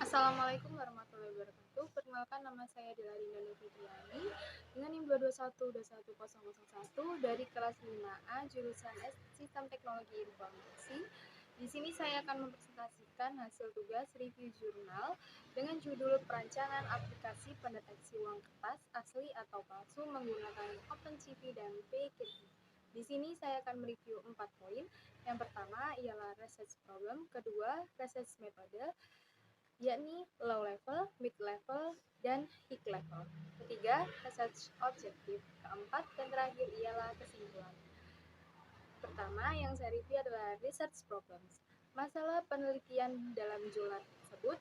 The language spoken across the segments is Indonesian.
Assalamualaikum warahmatullahi wabarakatuh. Perkenalkan, nama saya Dela Dinda Fitriani dengan NIM 221 dari kelas 5A jurusan Sistem Teknologi Informasi. Di sini saya akan mempresentasikan hasil tugas review jurnal dengan judul Perancangan Aplikasi Pendeteksi Uang Kertas Asli atau Palsu menggunakan OpenCV dan PKT. Di sini saya akan mereview 4 poin. Yang pertama ialah research problem, kedua research metode, yakni low level, mid level, dan high level. Ketiga, research objektif. Keempat dan terakhir ialah kesimpulan. Pertama yang saya review adalah research problems. Masalah penelitian dalam jurnal tersebut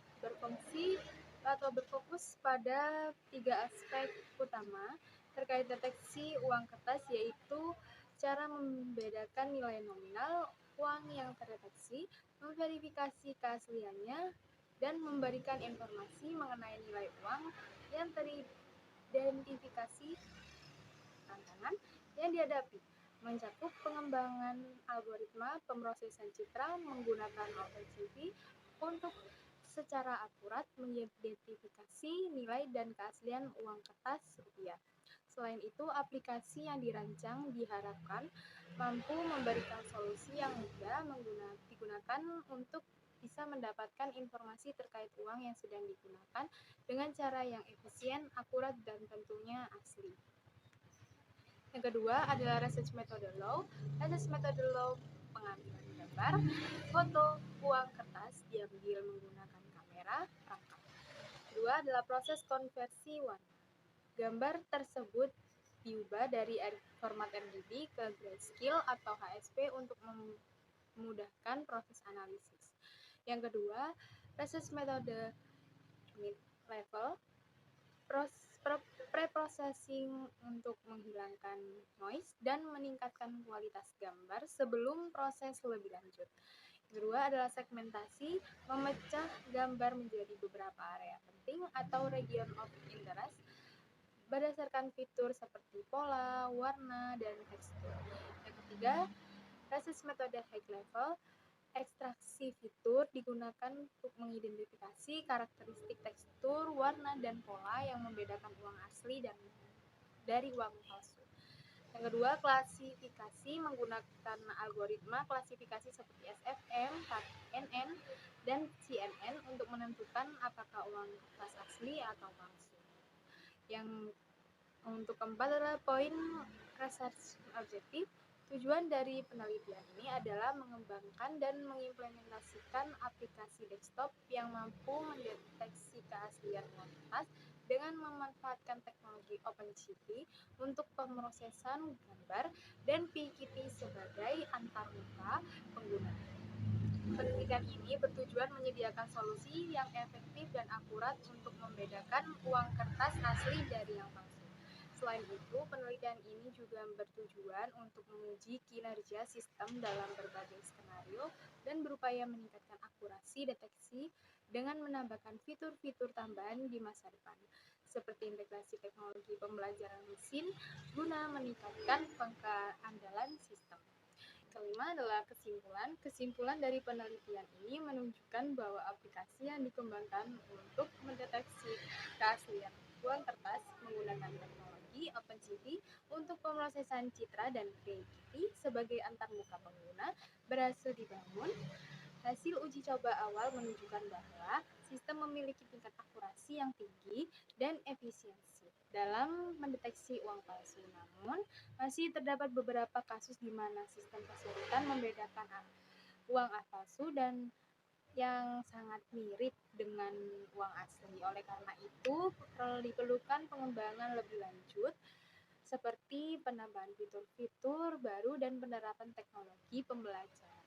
berfokus pada 3 aspek utama terkait deteksi uang kertas, yaitu cara membedakan nilai nominal uang yang terdeteksi, memverifikasi keasliannya, dan memberikan informasi mengenai nilai uang yang teridentifikasi. Tantangan yang dihadapi mencakup pengembangan algoritma pemrosesan citra menggunakan OpenCV untuk secara akurat mengidentifikasi nilai dan keaslian uang kertas rupiah. Selain itu, aplikasi yang dirancang diharapkan mampu memberikan solusi yang mudah digunakan untuk bisa mendapatkan informasi terkait uang yang sedang digunakan dengan cara yang efisien, akurat, dan tentunya asli. Yang kedua adalah research metode low. Research metode low pengambilan gambar, foto, uang kertas diambil menggunakan kamera perangkap. Kedua adalah proses konversi warna. Gambar tersebut diubah dari format RGB ke grayscale atau HSP untuk memudahkan proses analisis. Yang kedua, research metode mid level, pre-processing untuk menghilangkan noise dan meningkatkan kualitas gambar sebelum proses lebih lanjut. Yang kedua adalah segmentasi, memecah gambar menjadi beberapa area penting atau region of interest berdasarkan fitur seperti pola, warna, dan tekstur. Yang ketiga, research metode high level, ekstraksi fitur digunakan untuk mengidentifikasi karakteristik tekstur, warna, dan pola yang membedakan uang asli dari uang palsu. Yang kedua, klasifikasi menggunakan algoritma klasifikasi seperti SFM, KNN, dan CNN untuk menentukan apakah uang kertas asli atau palsu. Yang untuk keempat adalah poin research objektif. Tujuan dari penelitian ini adalah mengembangkan dan mengimplementasikan aplikasi desktop yang mampu mendeteksi keaslian uang kertas dengan memanfaatkan teknologi OpenCV untuk pemrosesan gambar dan PKT sebagai antarmuka pengguna. Penelitian ini bertujuan menyediakan solusi yang efektif dan akurat untuk membedakan uang kertas asli dari yang palsu. Selain itu, penelitian ini juga bertujuan untuk menguji kinerja sistem dalam berbagai skenario dan berupaya meningkatkan akurasi deteksi dengan menambahkan fitur-fitur tambahan di masa depan, seperti integrasi teknologi pembelajaran mesin guna meningkatkan keandalan sistem. Kelima adalah kesimpulan. Kesimpulan dari penelitian ini menunjukkan bahwa aplikasi yang dikembangkan untuk mendeteksi keaslian uang kertas menggunakan teknologi OpenCV untuk pemrosesan citra dan PKT sebagai antarmuka pengguna berhasil dibangun. Hasil uji coba awal menunjukkan bahwa sistem memiliki tingkat akurasi yang tinggi dan efisiensi dalam mendeteksi uang palsu. Namun, masih terdapat beberapa kasus di mana sistem kesulitan membedakan uang palsu dan yang sangat mirip dengan uang asli. Oleh karena itu, diperlukan pengembangan lebih lanjut seperti penambahan fitur-fitur baru dan penerapan teknologi pembelajaran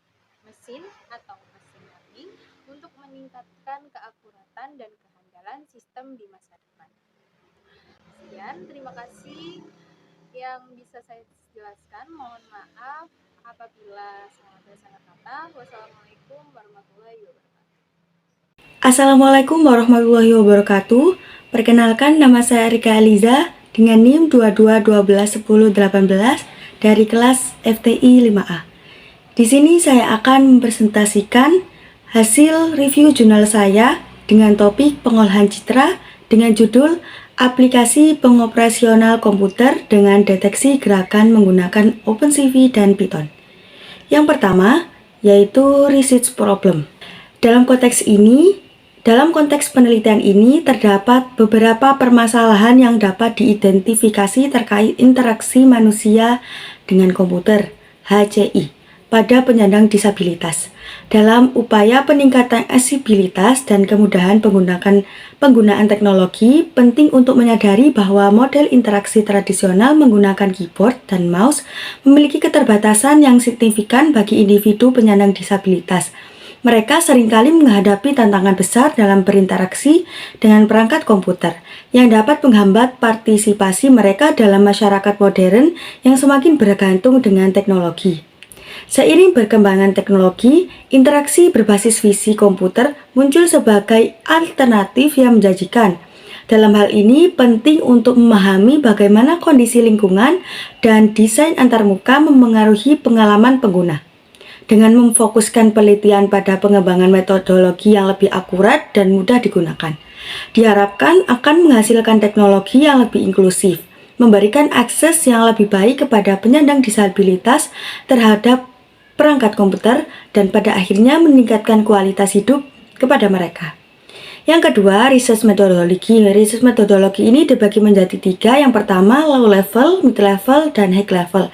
mesin atau machine learning untuk meningkatkan keakuratan dan kehandalan sistem di masa depan. Sekian, terima kasih yang bisa saya jelaskan. Mohon maaf apabila ada salah kata. Wassalamualaikum warahmatullahi wabarakatuh. Assalamualaikum warahmatullahi wabarakatuh. Perkenalkan, nama saya Rika Eliza dengan NIM 22121018 dari kelas FTI 5A. Di sini saya akan mempresentasikan hasil review jurnal saya dengan topik pengolahan citra dengan judul aplikasi pengoperasional komputer dengan deteksi gerakan menggunakan OpenCV dan Python. Yang pertama yaitu research problem. Dalam konteks penelitian ini terdapat beberapa permasalahan yang dapat diidentifikasi terkait interaksi manusia dengan komputer (HCI) pada penyandang disabilitas. Dalam upaya peningkatan aksesibilitas dan kemudahan penggunaan teknologi, penting untuk menyadari bahwa model interaksi tradisional menggunakan keyboard dan mouse memiliki keterbatasan yang signifikan bagi individu penyandang disabilitas. Mereka seringkali menghadapi tantangan besar dalam berinteraksi dengan perangkat komputer yang dapat menghambat partisipasi mereka dalam masyarakat modern yang semakin bergantung dengan teknologi. Seiring berkembangan teknologi, interaksi berbasis visi komputer muncul sebagai alternatif yang menjanjikan. Dalam hal ini, penting untuk memahami bagaimana kondisi lingkungan dan desain antarmuka memengaruhi pengalaman pengguna. Dengan memfokuskan penelitian pada pengembangan metodologi yang lebih akurat dan mudah digunakan, diharapkan akan menghasilkan teknologi yang lebih inklusif, memberikan akses yang lebih baik kepada penyandang disabilitas terhadap perangkat komputer, dan pada akhirnya meningkatkan kualitas hidup kepada mereka. Yang kedua, research metodologi. Research metodologi ini dibagi menjadi 3. Yang pertama, low level, mid level, dan high level.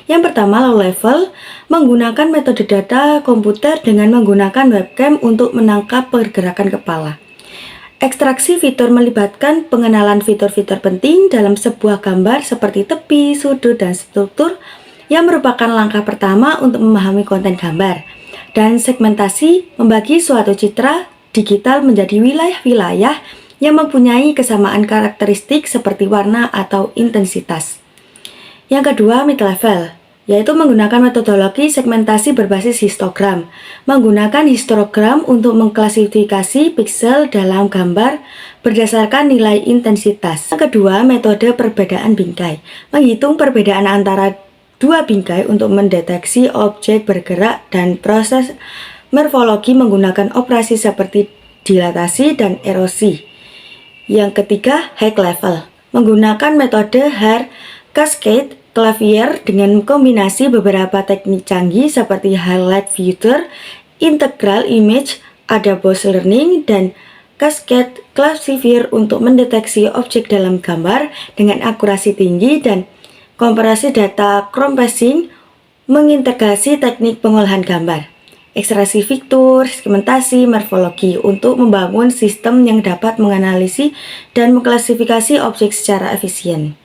Yang pertama, low level, menggunakan metode data komputer dengan menggunakan webcam untuk menangkap pergerakan kepala. Ekstraksi fitur melibatkan pengenalan fitur-fitur penting dalam sebuah gambar seperti tepi, sudut, dan struktur yang merupakan langkah pertama untuk memahami konten gambar. Dan segmentasi membagi suatu citra digital menjadi wilayah-wilayah yang mempunyai kesamaan karakteristik seperti warna atau intensitas. Yang kedua, mid level, yaitu menggunakan metodologi segmentasi berbasis histogram. Menggunakan histogram untuk mengklasifikasi piksel dalam gambar berdasarkan nilai intensitas. Yang kedua, metode perbedaan bingkai. Menghitung perbedaan antara dua bingkai untuk mendeteksi objek bergerak dan proses morfologi menggunakan operasi seperti dilatasi dan erosi. Yang ketiga, high level. Menggunakan metode Haar Cascade Clavier dengan kombinasi beberapa teknik canggih seperti highlight filter, integral image, adaptive learning, dan cascade classifier untuk mendeteksi objek dalam gambar dengan akurasi tinggi, dan komparasi data compressing mengintegrasi teknik pengolahan gambar, ekstraksi fitur, segmentasi, morfologi untuk membangun sistem yang dapat menganalisis dan mengklasifikasi objek secara efisien.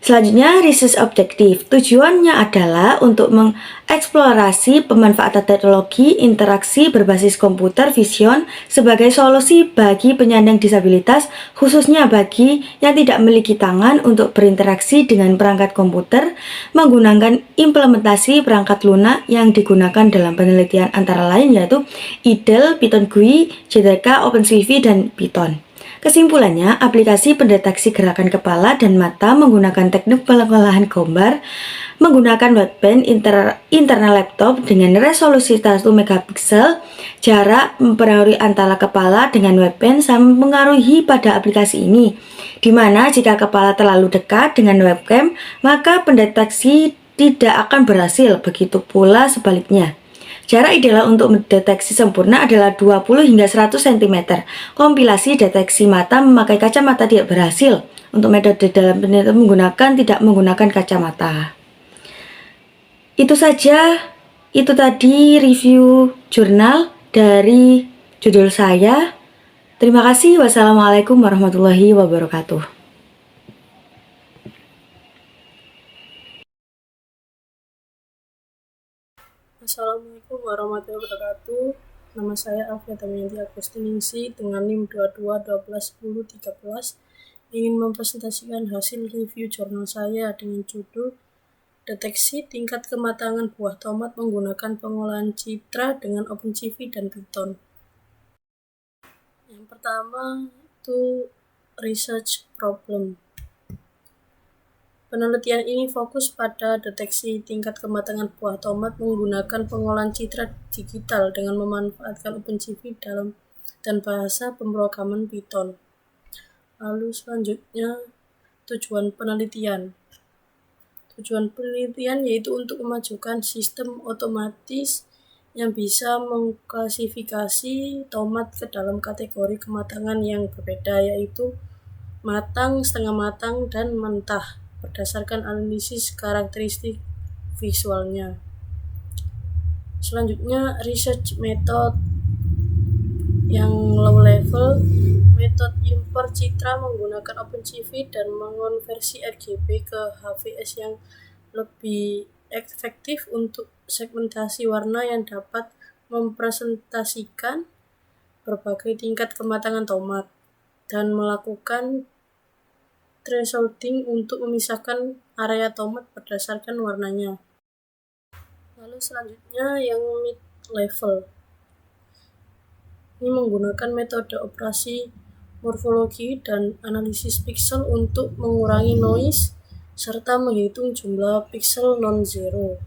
Selanjutnya, research objektif. Tujuannya adalah untuk mengeksplorasi pemanfaatan teknologi interaksi berbasis komputer vision sebagai solusi bagi penyandang disabilitas, khususnya bagi yang tidak memiliki tangan untuk berinteraksi dengan perangkat komputer menggunakan implementasi perangkat lunak yang digunakan dalam penelitian antara lain yaitu IDLE, Python GUI, JDK, OpenCV, dan Python. Kesimpulannya, aplikasi pendeteksi gerakan kepala dan mata menggunakan teknik pengolahan gambar menggunakan webcam internal laptop dengan resolusi 1 megapiksel. Jarak mempengaruhi antara kepala dengan webcam sangat mempengaruhi pada aplikasi ini, di mana jika kepala terlalu dekat dengan webcam, maka pendeteksi tidak akan berhasil, begitu pula sebaliknya. Jarak ideal untuk mendeteksi sempurna adalah 20 hingga 100 cm. Kompilasi deteksi mata memakai kacamata tidak berhasil. Untuk metode dalam penelitian tidak menggunakan kacamata. Itu tadi review jurnal dari judul saya. Terima kasih. Wassalamualaikum warahmatullahi wabarakatuh. Assalamualaikum warahmatullahi wabarakatuh. Nama saya Alfia Damayanti Agustiningsi dengan NIM 22121013 ingin mempresentasikan hasil review jurnal saya dengan judul Deteksi Tingkat Kematangan Buah Tomat Menggunakan Pengolahan Citra dengan OpenCV dan Python. Yang pertama itu research problem. Penelitian ini fokus pada deteksi tingkat kematangan buah tomat menggunakan pengolahan citra digital dengan memanfaatkan OpenCV dan bahasa pemrograman Python. Lalu selanjutnya tujuan penelitian. Tujuan penelitian yaitu untuk memajukan sistem otomatis yang bisa mengklasifikasi tomat ke dalam kategori kematangan yang berbeda, yaitu matang, setengah matang, dan mentah berdasarkan analisis karakteristik visualnya. Selanjutnya research method yang low level, metode import citra menggunakan OpenCV dan mengonversi RGB ke HVS yang lebih efektif untuk segmentasi warna yang dapat mempresentasikan berbagai tingkat kematangan tomat dan melakukan thresholding untuk memisahkan area tomat berdasarkan warnanya. Lalu selanjutnya yang mid level. Ini menggunakan metode operasi morfologi dan analisis pixel untuk mengurangi noise serta menghitung jumlah pixel non-zero.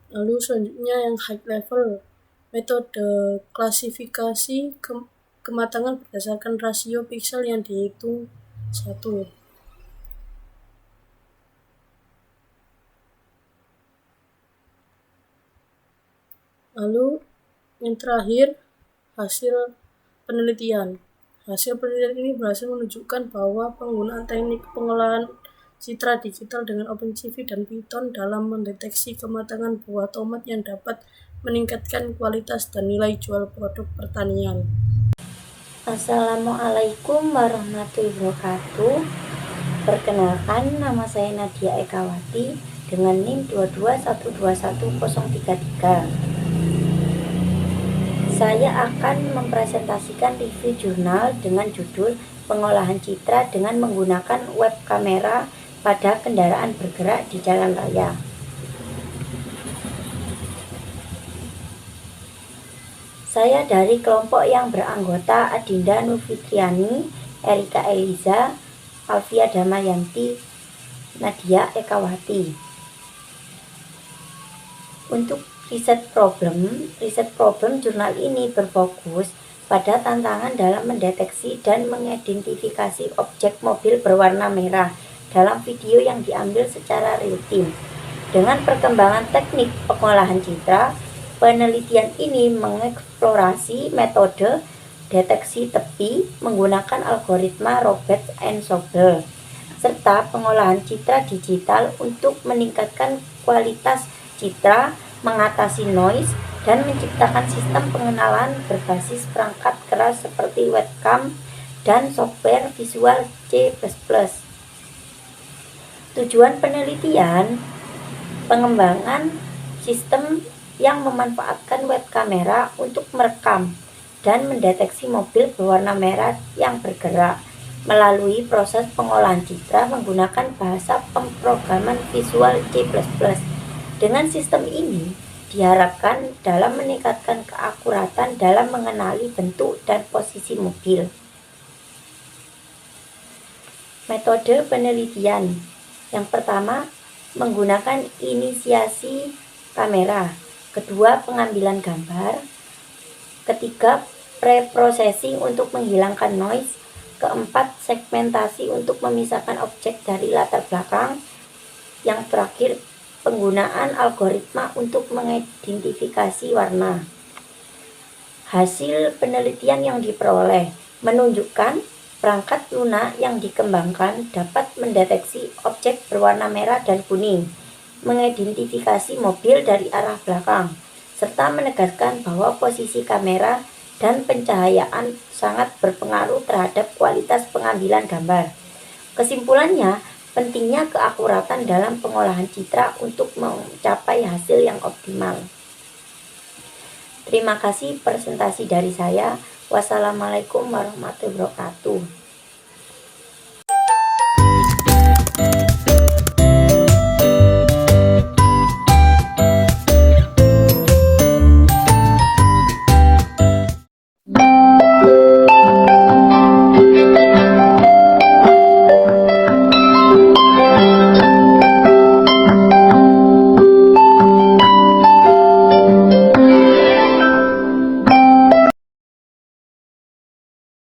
Lalu selanjutnya yang high level, metode klasifikasi kematangan berdasarkan rasio pixel yang dihitung 1. Lalu yang terakhir, hasil penelitian. Hasil penelitian ini berhasil menunjukkan bahwa penggunaan teknik pengolahan citra digital dengan OpenCV dan Python dalam mendeteksi kematangan buah tomat yang dapat meningkatkan kualitas dan nilai jual produk pertanian. Assalamualaikum warahmatullahi wabarakatuh. Perkenalkan, nama saya Nadia Ekawati dengan NIM 22121.033. Saya akan mempresentasikan review jurnal dengan judul Pengolahan Citra dengan menggunakan web kamera pada kendaraan bergerak di jalan raya. Saya dari kelompok yang beranggota Adinda Nurfitriani, Erika Eliza, Alfia Damayanti, Nadia Ekawati. Untuk riset problem jurnal ini berfokus pada tantangan dalam mendeteksi dan mengidentifikasi objek mobil berwarna merah dalam video yang diambil secara real time. Dengan perkembangan teknik pengolahan citra, penelitian ini mengeksplorasi metode deteksi tepi menggunakan algoritma Roberts and Sobel, serta pengolahan citra digital untuk meningkatkan kualitas citra, mengatasi noise, dan menciptakan sistem pengenalan berbasis perangkat keras seperti webcam dan software visual C++. Tujuan penelitian, pengembangan sistem yang memanfaatkan web kamera untuk merekam dan mendeteksi mobil berwarna merah yang bergerak melalui proses pengolahan citra menggunakan bahasa pemrograman visual C++. Dengan sistem ini, diharapkan dalam meningkatkan keakuratan dalam mengenali bentuk dan posisi mobil. Metode penelitian. Yang pertama, menggunakan inisiasi kamera. Kedua, pengambilan gambar. Ketiga, preprocessing untuk menghilangkan noise. Keempat, segmentasi untuk memisahkan objek dari latar belakang. Yang terakhir, penggunaan algoritma untuk mengidentifikasi warna. Hasil penelitian yang diperoleh menunjukkan perangkat lunak yang dikembangkan dapat mendeteksi objek berwarna merah dan kuning, mengidentifikasi mobil dari arah belakang, serta menegaskan bahwa posisi kamera dan pencahayaan sangat berpengaruh terhadap kualitas pengambilan gambar. Kesimpulannya, pentingnya keakuratan dalam pengolahan citra untuk mencapai hasil yang optimal. Terima kasih presentasi dari saya. Wassalamualaikum warahmatullahi wabarakatuh.